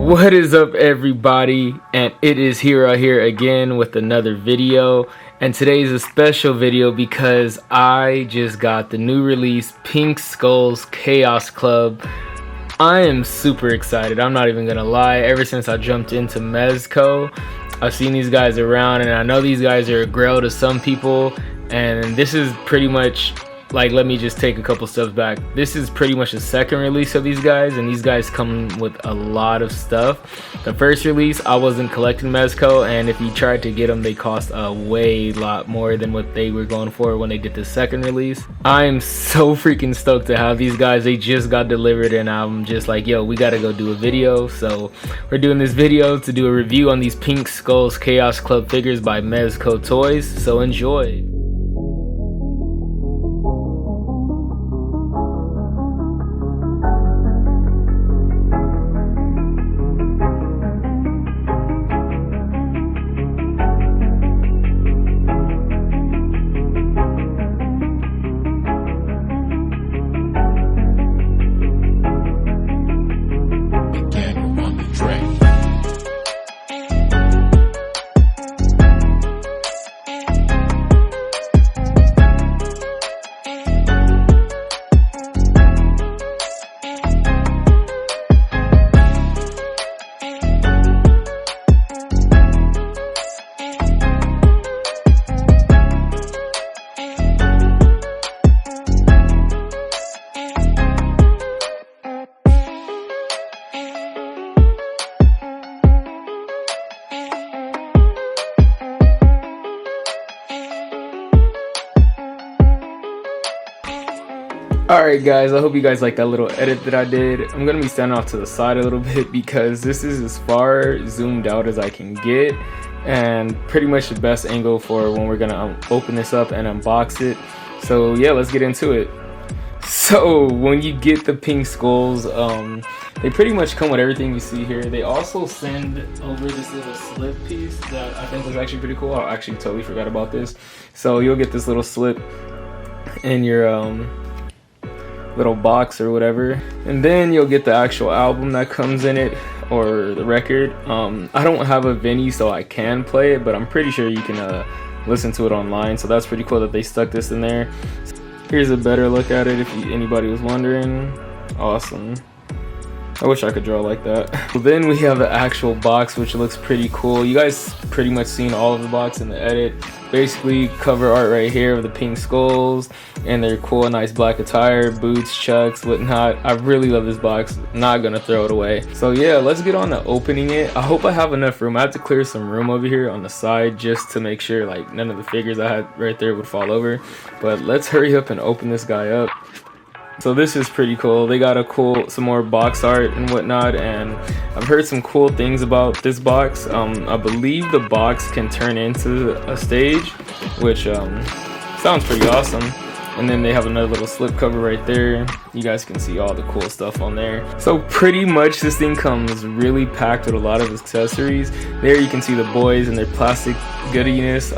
What is up, everybody? And it is Hero here again with another video. And today is a special video because I just got the new release, Pink Skull's Chaos Club. I am super excited, I'm not even gonna lie. Ever since I jumped into Mezco, I've seen these guys around, and I know these guys are a grail to some people. And this is pretty much, like, let me just take a couple steps back. This is pretty much the second release of these guys, and these guys come with a lot of stuff. The first release, I wasn't collecting Mezco, and if you tried to get them, they cost a lot more than what they were going for when they did the second release. I am so freaking stoked to have these guys. They just got delivered, and I'm just like, yo, we gotta go do a video. So we're doing this video to do a review on these Pink Skull's Chaos Club figures by Mezco Toys, so enjoy. Alright guys, I hope you guys like that little edit that I did. I'm going to be standing off to the side a little bit because this is as far zoomed out as I can get, and pretty much the best angle for when we're going to open this up and unbox it. So yeah, let's get into it. So when you get the Pink Skulls, they pretty much come with everything you see here. They also send over this little slip piece that I think was actually pretty cool. I actually totally forgot about this. So you'll get this little slip in your little box or whatever, and then you'll get the actual album that comes in it, or the record. I don't have a Vinny, so I can play it, but I'm pretty sure you can listen to it online, so that's pretty cool that they stuck this in there. Here's a better look at it if anybody was wondering. Awesome. I wish I could draw like that. Well, then we have the actual box, which looks pretty cool. You guys pretty much seen all of the box in the edit. Basically cover art right here of the Pink Skulls and their cool, nice black attire, boots, chucks, whatnot. I really love this box. Not gonna throw it away. So yeah, let's get on to opening it. I hope I have enough room. I have to clear some room over here on the side just to make sure like none of the figures I had right there would fall over. But let's hurry up and open this guy up. So this is pretty cool. They got some more box art and whatnot, and I've heard some cool things about this box. I believe the box can turn into a stage, which sounds pretty awesome. And then they have another little slip cover right there. You guys can see all the cool stuff on there. So pretty much this thing comes really packed with a lot of accessories. There you can see the boys and their plastic goodiness.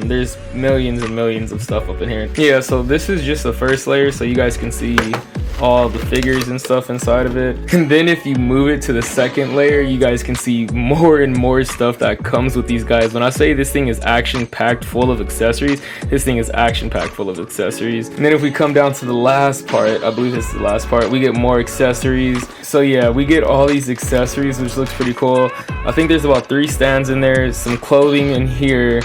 There's millions and millions of stuff up in here. Yeah, so this is just the first layer, so you guys can see all the figures and stuff inside of it. And then if you move it to the second layer, you guys can see more and more stuff that comes with these guys. When I say this thing is action packed full of accessories, this thing is action packed full of accessories. And then if we come down to the last part, I believe this is the last part, we get more accessories. So yeah, we get all these accessories, which looks pretty cool. I think there's about 3 stands in there, some clothing in here,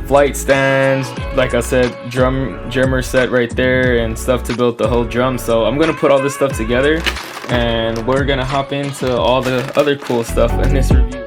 flight stands, like I said, drummer set right there, and stuff to build the whole drum. So I'm gonna put all this stuff together, and we're gonna hop into all the other cool stuff in this review.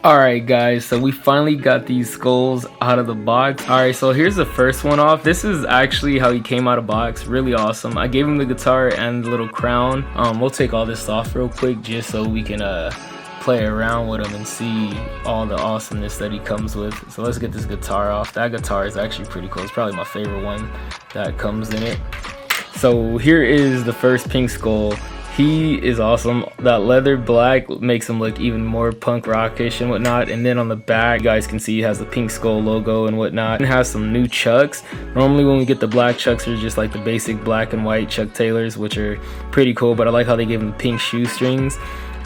Alright guys, so we finally got these skulls out of the box. Alright, so here's the first one off. This is actually how he came out of box. Really awesome. I gave him the guitar and the little crown. We'll take all this off real quick just so we can play around with him and see all the awesomeness that he comes with. So let's get this guitar off. That guitar is actually pretty cool. It's probably my favorite one that comes in it. So here is the first pink skull. He is awesome. That leather black makes him look even more punk rockish and whatnot. And then on the back, you guys can see he has the pink skull logo and whatnot. And has some new chucks. Normally when we get the black chucks, they're just like the basic black and white Chuck Taylors, which are pretty cool. But I like how they give him pink shoestrings.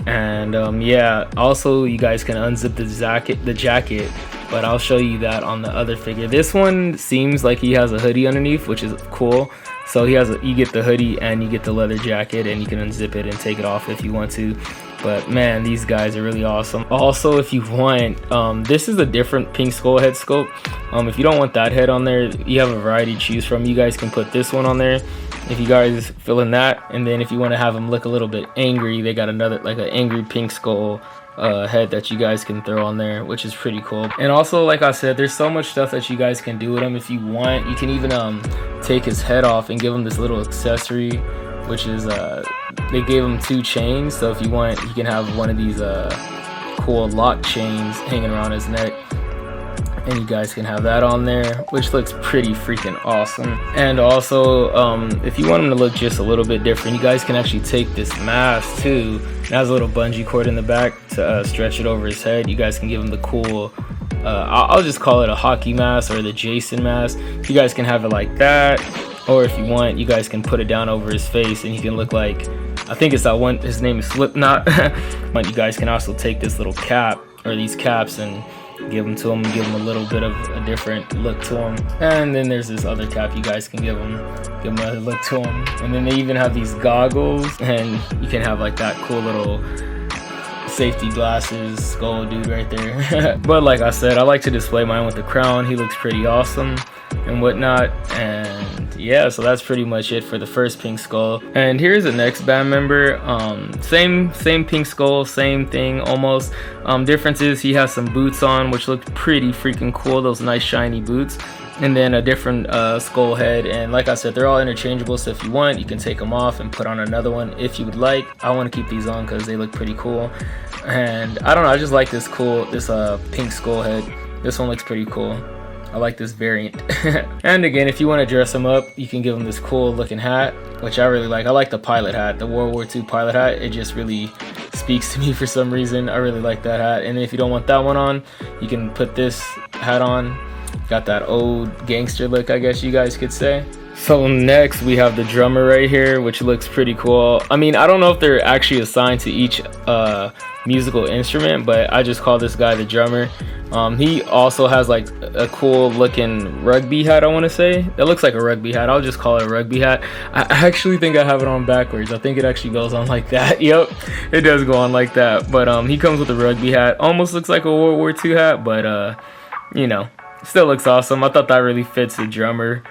And yeah, also you guys can unzip the jacket, but I'll show you that on the other figure. This one seems like he has a hoodie underneath, which is cool. So you get the hoodie and you get the leather jacket, and you can unzip it and take it off if you want to. But man, these guys are really awesome. Also, if you want, this is a different pink skull head sculpt. If you don't want that head on there, you have a variety to choose from. You guys can put this one on there if you guys feeling that. And then if you want to have them look a little bit angry, they got another, like an angry pink skull head that you guys can throw on there, which is pretty cool. And also, like I said, there's so much stuff that you guys can do with him. If you want, you can even take his head off and give him this little accessory, which is they gave him 2 chains. So if you want, you can have one of these cool lock chains hanging around his neck, and you guys can have that on there, which looks pretty freaking awesome. And also, if you want him to look just a little bit different, you guys can actually take this mask too. It has a little bungee cord in the back to stretch it over his head. You guys can give him the cool, I'll just call it a hockey mask or the Jason mask. You guys can have it like that, or if you want, you guys can put it down over his face and he can look like, I think it's that one, his name is Slipknot. But you guys can also take this little cap or these caps and give them to him, give him a little bit of a different look to him. And then there's this other cap you guys can give him another look to him. And then they even have these goggles, and you can have like that cool little safety glasses skull dude right there. But like I said, I like to display mine with the crown. He looks pretty awesome and whatnot. And yeah, so that's pretty much it for the first pink skull. And here's the next band member. Same pink skull, same thing almost. Difference is he has some boots on, which look pretty freaking cool, those nice shiny boots. And then a different skull head. And like I said, they're all interchangeable, so if you want, you can take them off and put on another one if you would like. I want to keep these on because they look pretty cool. And I don't know, I just like this pink skull head. This one looks pretty cool. I like this variant. And again, if you want to dress them up, you can give them this cool looking hat, which I really like. I like the pilot hat, the World War II pilot hat. It just really speaks to me for some reason. I really like that hat. And if you don't want that one on, you can put this hat on. Got that old gangster look, I guess you guys could say. So next we have the drummer right here, which looks pretty cool. I mean, I don't know if they're actually assigned to each musical instrument, but I just call this guy the drummer. He also has like a cool looking rugby hat, I want to say. It looks like a rugby hat. I'll just call it a rugby hat. I actually think I have it on backwards. I think it actually goes on like that. Yep, it does go on like that. But he comes with a rugby hat. Almost looks like a World War II hat, but you know, still looks awesome. I thought that really fits the drummer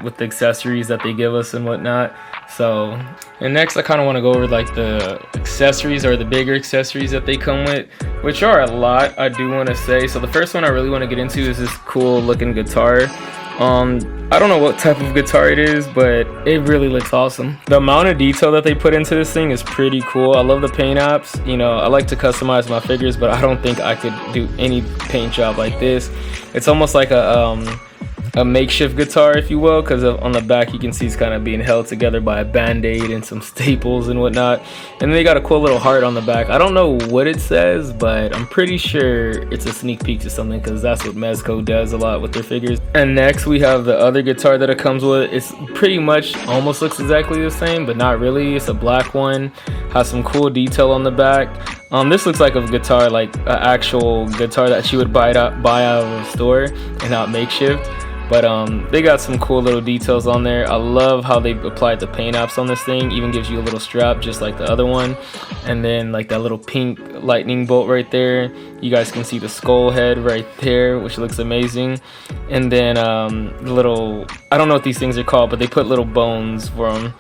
with the accessories that they give us and whatnot. So, and next I kind of want to go over like the accessories, or the bigger accessories that they come with, which are a lot, I do want to say. So the first one I really want to get into is this cool looking guitar. I don't know what type of guitar it is, but it really looks awesome. The amount of detail that they put into this thing is pretty cool. I love the paint apps. You know, I like to customize my figures, but I don't think I could do any paint job like this. It's almost like a makeshift guitar, if you will, because on the back you can see it's kind of being held together by a band-aid and some staples and whatnot. And then they got a cool little heart on the back. I don't know what it says, but I'm pretty sure it's a sneak peek to something, because that's what Mezco does a lot with their figures. And next we have the other guitar that it comes with. It's pretty much almost looks exactly the same, but not really. It's a black one, has some cool detail on the back. This looks like a guitar, like an actual guitar that you would buy out of a store and not makeshift. But they got some cool little details on there. I love how they applied the paint apps on this thing. Even gives you a little strap just like the other one. And then like that little pink lightning bolt right there. You guys can see the skull head right there, which looks amazing. And then the little, I don't know what these things are called, but they put little bones for them.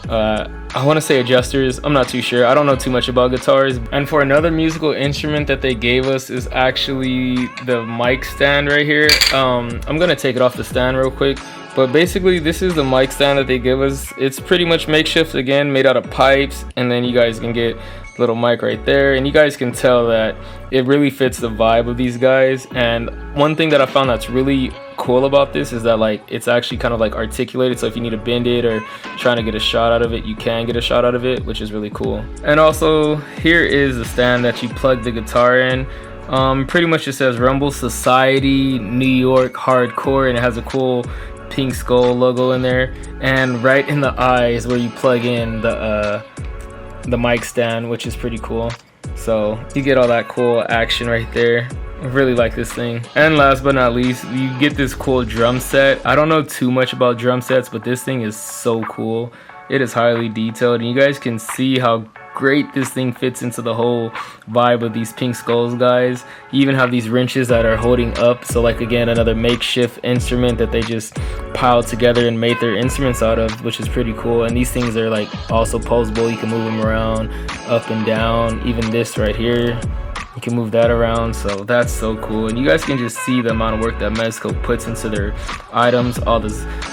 I want to say adjusters, I'm not too sure. I don't know too much about guitars. And for another musical instrument that they gave us is actually the mic stand right here. I'm gonna take it off the stand real quick, but basically this is the mic stand that they give us. It's pretty much makeshift, again, made out of pipes, and then you guys can get little mic right there, and you guys can tell that it really fits the vibe of these guys. And one thing that I found that's really cool about this is that like it's actually kind of like articulated, so if you need to bend it or trying to get a shot out of it, you can get a shot out of it, which is really cool. And also here is the stand that you plug the guitar in. Pretty much it says Rumble Society New York Hardcore, and it has a cool pink skull logo in there, and right in the eye is where you plug in the mic stand, which is pretty cool. So you get all that cool action right there. I really like this thing. And last but not least, you get this cool drum set. I don't know too much about drum sets, but this thing is so cool. It is highly detailed, and you guys can see how great this thing fits into the whole vibe of these Pink Skulls guys. You even have these wrenches that are holding up, so like again, another makeshift instrument that they just piled together and made their instruments out of, which is pretty cool. And these things are like also posable. You can move them around up and down. Even this right here, you can move that around, so that's so cool. And you guys can just see the amount of work that Mezco puts into their items. All the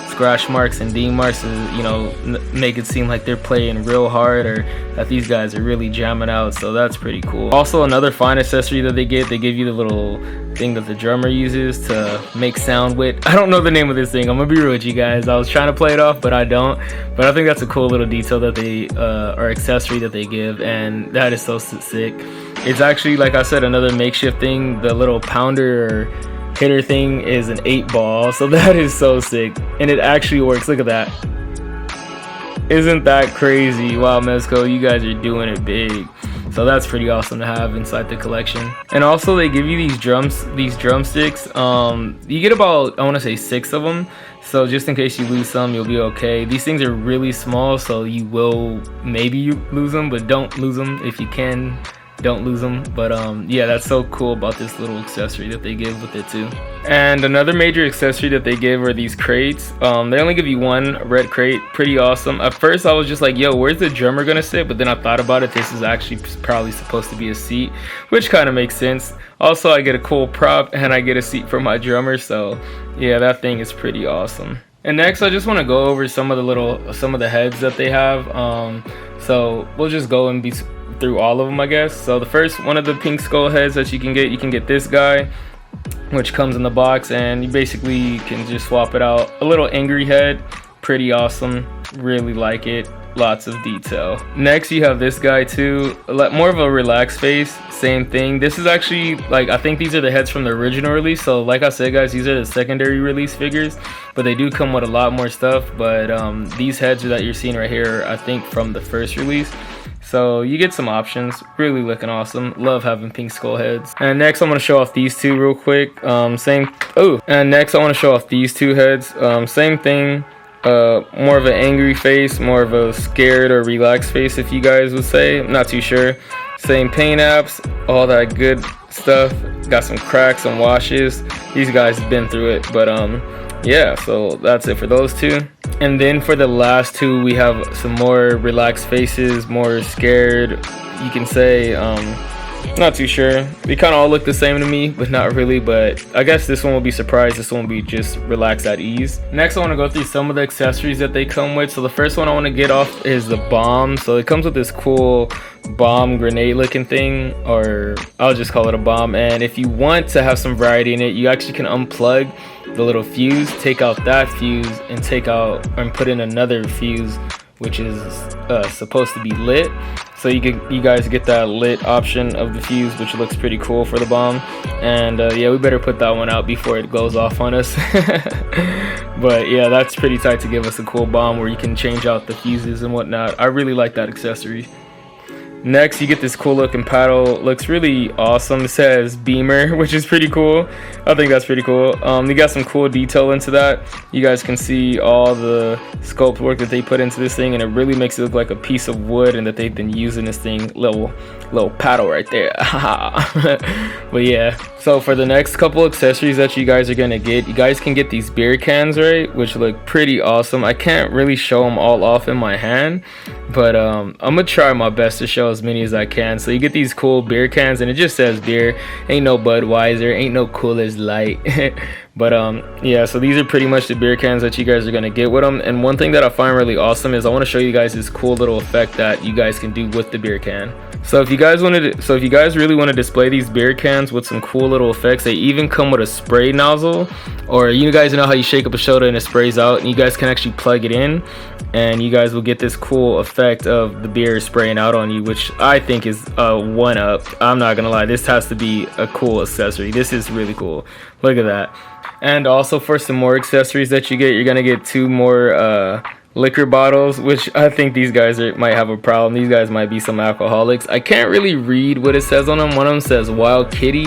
scratch marks and ding marks, you know, make it seem like they're playing real hard, or that these guys are really jamming out, so that's pretty cool. Also, another fine accessory that they give you the little thing that the drummer uses to make sound with. I don't know the name of this thing, I'm gonna be real with you guys. I was trying to play it off, but I don't. But I think that's a cool little detail that they or accessory that they give, and that is so sick. It's actually, like I said, another makeshift thing. The little pounder or hitter thing is an 8-ball, so that is so sick, and it actually works. Look at that. Isn't that crazy? Wow, Mezco, you guys are doing it big. So that's pretty awesome to have inside the collection. And also they give you these drumsticks. You get about, I want to say 6 of them, so just in case you lose some, you'll be okay. These things are really small, so you will maybe lose them, but don't lose them. If you can, don't lose them. But yeah, that's so cool about this little accessory that they give with it too. And another major accessory that they give are these crates. They only give you one red crate. Pretty awesome. At first I was just like, yo, where's the drummer gonna sit? But then I thought about it, this is actually probably supposed to be a seat, which kind of makes sense. Also, I get a cool prop and I get a seat for my drummer, so yeah, that thing is pretty awesome. And next I just want to go over some of the heads that they have. So we'll just go and be through all of them, I guess. So the first one of the Pink Skull heads that you can get this guy, which comes in the box, and you basically can just swap it out. A little angry head, pretty awesome, really like it, lots of detail. Next you have this guy too, more of a relaxed face, same thing. This is actually, like, I think these are the heads from the original release, so like I said guys, these are the secondary release figures, but they do come with a lot more stuff. But these heads that you're seeing right here, I think from the first release. So you get some options, really looking awesome. Love having Pink Skull heads. And next I'm gonna show off these two real quick. And next I wanna show off these two heads. Same thing, more of an angry face, more of a scared or relaxed face, if you guys would say. I'm not too sure. Same paint apps, all that good stuff. Got some cracks and washes. These guys have been through it, but yeah, so that's it for those two. And then for the last two, we have some more relaxed faces, more scared, you can say. Not too sure. They kind of all look the same to me, but not really. But I guess this one will be surprised. This one will be just relaxed at ease. Next, I want to go through some of the accessories that they come with. So the first one I want to get off is the bomb. So it comes with this cool bomb grenade looking thing, or I'll just call it a bomb. And if you want to have some variety in it, you actually can unplug the little fuse, take out that fuse, and put in another fuse, which is supposed to be lit. So you guys get that lit option of the fuse, which looks pretty cool for the bomb. And yeah, we better put that one out before it goes off on us. But yeah, that's pretty tight to give us a cool bomb where you can change out the fuses and whatnot. I really like that accessory. Next, you get this cool looking paddle. Looks really awesome. It says Beamer, which is pretty cool. I think that's pretty cool. You got some cool detail into that. You guys can see all the sculpt work that they put into this thing, and it really makes it look like a piece of wood and that they've been using this thing. Little paddle right there. But yeah, so for the next couple accessories that you guys are gonna get, you guys can get these beer cans, right, which look pretty awesome. I can't really show them all off in my hand, but I'm gonna try my best to show as many as I can. So you get these cool beer cans, and it just says beer. Ain't no Budweiser, ain't no Coolers Light. But yeah, so these are pretty much the beer cans that you guys are gonna get with them. And one thing that I find really awesome is I want to show you guys this cool little effect that you guys can do with the beer can. So if you guys really want to display these beer cans with some cool little effects, they even come with a spray nozzle, or you guys know how you shake up a soda and it sprays out, and you guys can actually plug it in, and you guys will get this cool effect of the beer spraying out on you, which I think is a one up. I'm not gonna lie, this has to be a cool accessory. This is really cool. Look at that. And also for some more accessories that you get, you're gonna get 2 more liquor bottles, which I think these guys might have a problem. These guys might be some alcoholics. I can't really read what it says on them. One of them says Wild Kitty,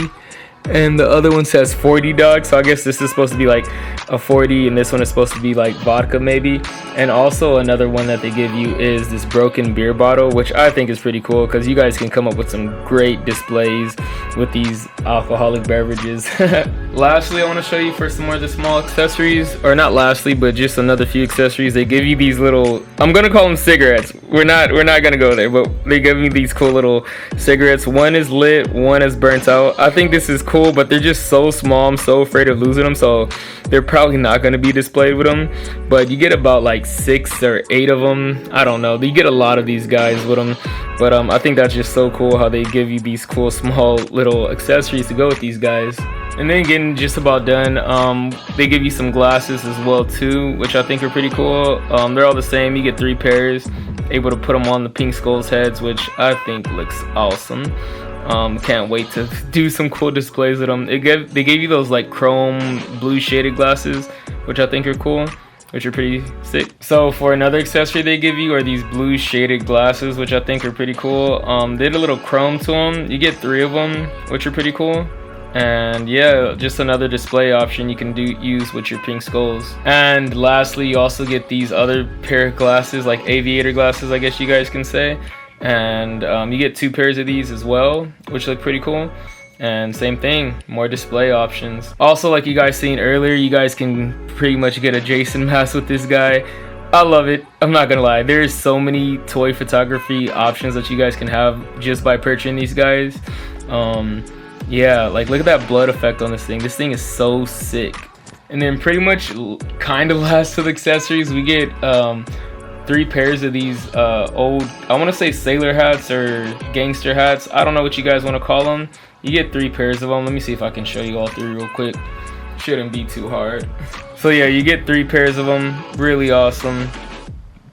and the other one says 40 Dog. So I guess this is supposed to be like a 40, and this one is supposed to be like vodka maybe. And also another one that they give you is this broken beer bottle, which I think is pretty cool because you guys can come up with some great displays with these alcoholic beverages. Lastly, I want to show you for some more of the small accessories, or not lastly, but just another few accessories. They give you these little, I'm gonna call them cigarettes. We're not gonna go there, but they give me these cool little cigarettes. One is lit, one is burnt out. I think this is cool, but they're just so small. I'm so afraid of losing them, so they're probably not gonna be displayed with them. But you get about like 6 or 8 of them. I don't know. You get a lot of these guys with them. But I think that's just so cool how they give you these cool small little accessories to go with these guys. And then getting just about done, they give you some glasses as well too, which I think are pretty cool. They're all the same. You get 3 pairs, able to put them on the Pink Skull's heads, which I think looks awesome. Can't wait to do some cool displays with them. They gave you those like chrome blue shaded glasses, which I think are cool, which are pretty sick. So for another accessory they give you are these blue shaded glasses, which I think are pretty cool. They did a little chrome to them. You get 3 of them, which are pretty cool. And yeah, just another display option you can use with your Pink Skulls. And lastly, you also get these other pair of glasses, like aviator glasses, I guess you guys can say. And you get 2 pairs of these as well, which look pretty cool. And same thing, more display options. Also, like you guys seen earlier, you guys can pretty much get a Jason mask with this guy. I love it. I'm not gonna lie, there's so many toy photography options that you guys can have just by purchasing these guys. Yeah, like look at that blood effect on this thing. This thing is so sick. And then pretty much kind of last of the accessories, we get 3 pairs of these old, I want to say sailor hats or gangster hats. I don't know what you guys want to call them. You get 3 pairs of them. Let me see if I can show you all 3 real quick. Shouldn't be too hard. So yeah, you get 3 pairs of them. Really awesome.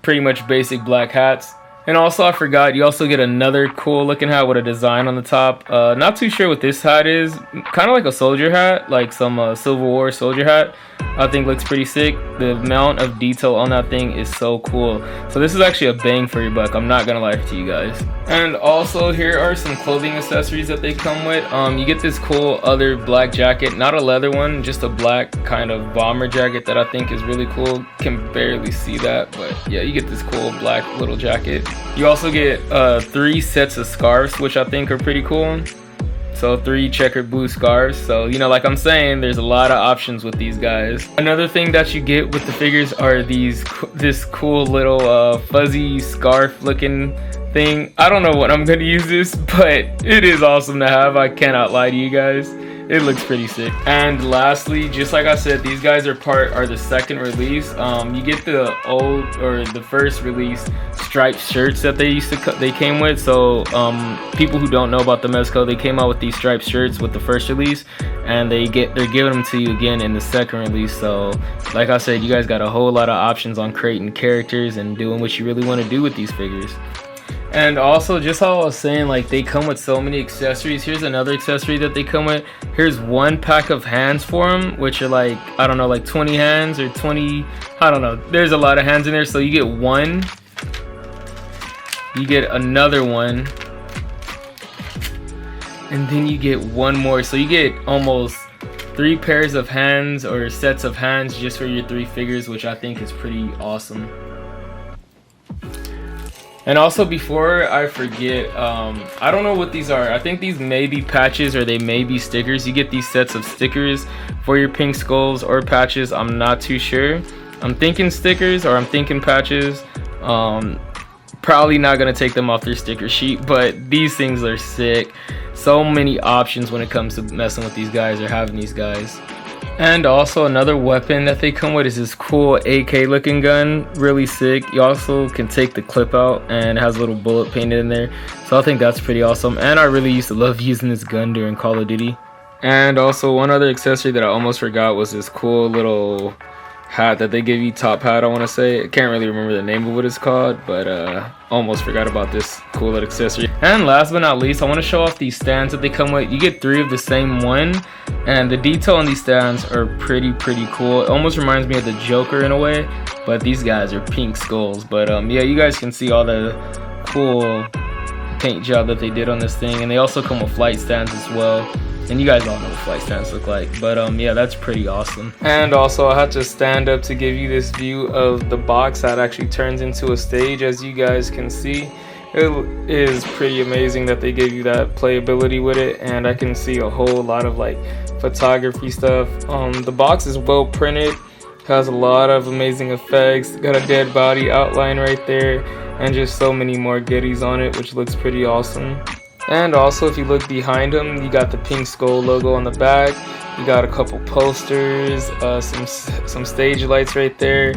Pretty much basic black hats. And also, I forgot, you also get another cool looking hat with a design on the top. Not too sure what this hat is. Kind of like a soldier hat, like some Civil War soldier hat. I think looks pretty sick. The amount of detail on that thing is so cool. So this is actually a bang for your buck. I'm not gonna lie to you guys. And also, here are some clothing accessories that they come with. You get this cool other black jacket, not a leather one, just a black kind of bomber jacket that I think is really cool. Can barely see that, but yeah, you get this cool black little jacket. You also get 3 sets of scarves, which I think are pretty cool. So 3 checkered blue scarves. So, you know, like I'm saying, there's a lot of options with these guys. Another thing that you get with the figures are this cool little fuzzy scarf looking thing. I don't know what I'm gonna use this, but it is awesome to have. I cannot lie to you guys. It looks pretty sick. And lastly, just like I said, these guys are the second release. You get the old or the first release striped shirts that they came with. So people who don't know about the Mezco, they came out with these striped shirts with the first release, and they're giving them to you again in the second release. So like I said, you guys got a whole lot of options on creating characters and doing what you really want to do with these figures. And also, just how I was saying, like they come with so many accessories. Here's another accessory that they come with. Here's 1 pack of hands for them, which are like, I don't know, like 20 hands or 20, I don't know. There's a lot of hands in there. So you get 1, you get another one, and then you get one more, so you get almost 3 pairs of hands or sets of hands just for your 3 figures, which I think is pretty awesome. And also, before I forget, I don't know what these are. I think these may be patches or they may be stickers. You get these sets of stickers for your pink skulls or patches. I'm not too sure. I'm thinking stickers or I'm thinking patches. Probably not gonna take them off their sticker sheet, but these things are sick. So many options when it comes to messing with these guys or having these guys. And also another weapon that they come with is this cool AK looking gun, really sick. You also can take the clip out and it has a little bullet painted in there, so I think that's pretty awesome. And I really used to love using this gun during Call of Duty. And also one other accessory that I almost forgot was this cool little hat that they give you, top hat I want to say. I can't really remember the name of what it's called, but almost forgot about this cool little accessory. And last but not least, I want to show off these stands that they come with. You get 3 of the same one, and the detail on these stands are pretty cool. It almost reminds me of the Joker in a way, but these guys are pink skulls. But yeah, you guys can see all the cool paint job that they did on this thing, and they also come with flight stands as well. And you guys all know what flight stands look like, but yeah, that's pretty awesome. And also, I had to stand up to give you this view of the box that actually turns into a stage. As you guys can see, it is pretty amazing that they give you that playability with it, and I can see a whole lot of like photography stuff. The box is well printed, has a lot of amazing effects, got a dead body outline right there, and just so many more goodies on it, which looks pretty awesome. And also, if you look behind them, you got the Pink Skull logo on the back. You got a couple posters, some stage lights right there,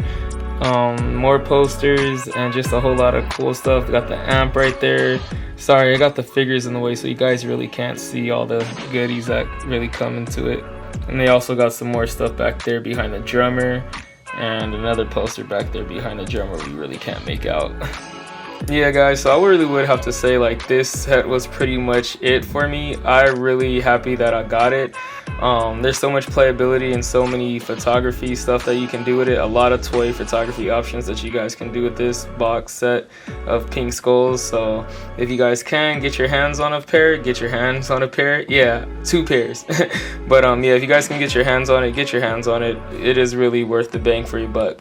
more posters, and just a whole lot of cool stuff. Got the amp right there. Sorry, I got the figures in the way, so you guys really can't see all the goodies that really come into it. And they also got some more stuff back there behind the drummer, and another poster back there behind the drummer we really can't make out. Yeah guys, so I really would have to say like this set was pretty much it for me. I'm really happy that I got it. There's so much playability and so many photography stuff that you can do with it. A lot of toy photography options that you guys can do with this box set of pink skulls. So if you guys can get your hands on a pair, get your hands on a pair. Yeah, 2 pairs. But yeah, if you guys can get your hands on it, get your hands on it. It is really worth the bang for your buck.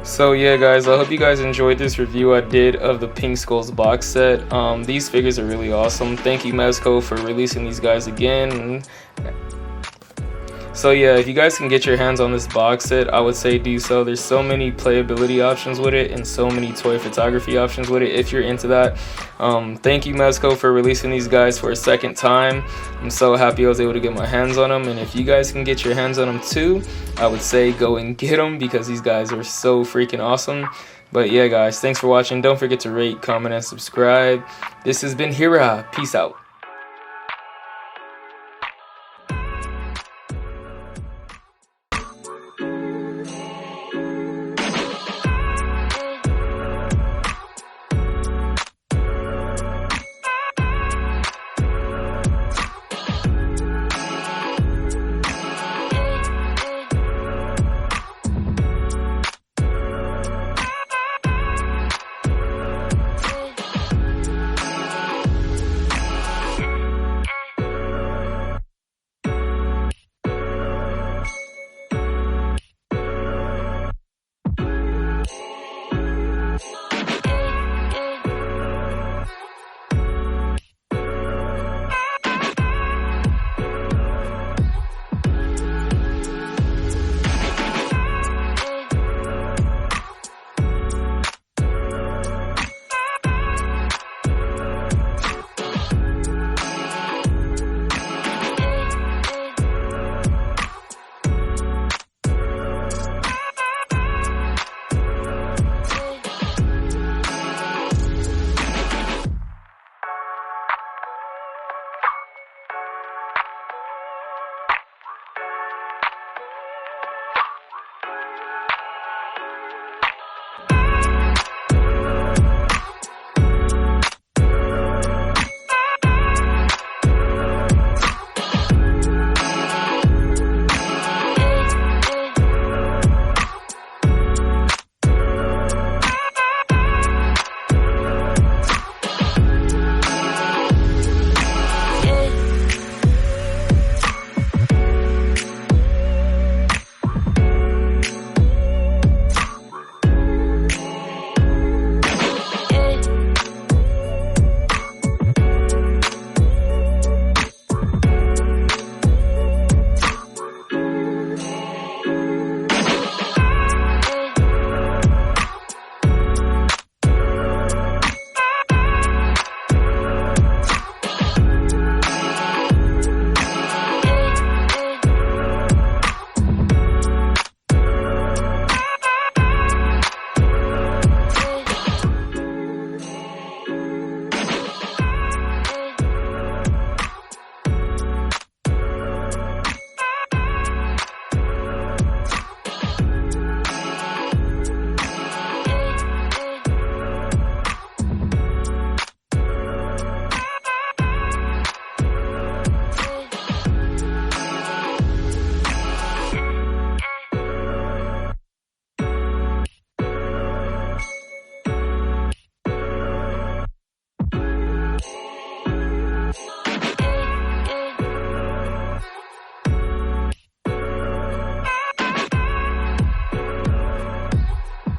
So yeah guys, I hope you guys enjoyed this review I did of the Pink Skulls box set. These figures are really awesome. Thank you Mezco for releasing these guys again. So yeah, if you guys can get your hands on this box set, I would say do so. There's so many playability options with it and so many toy photography options with it if you're into that. Thank you Mezco for releasing these guys for a second time. I'm so happy I was able to get my hands on them, and if you guys can get your hands on them too, I would say go and get them because these guys are so freaking awesome. But yeah guys, thanks for watching. Don't forget to rate, comment, and subscribe. This has been Hira. Peace out.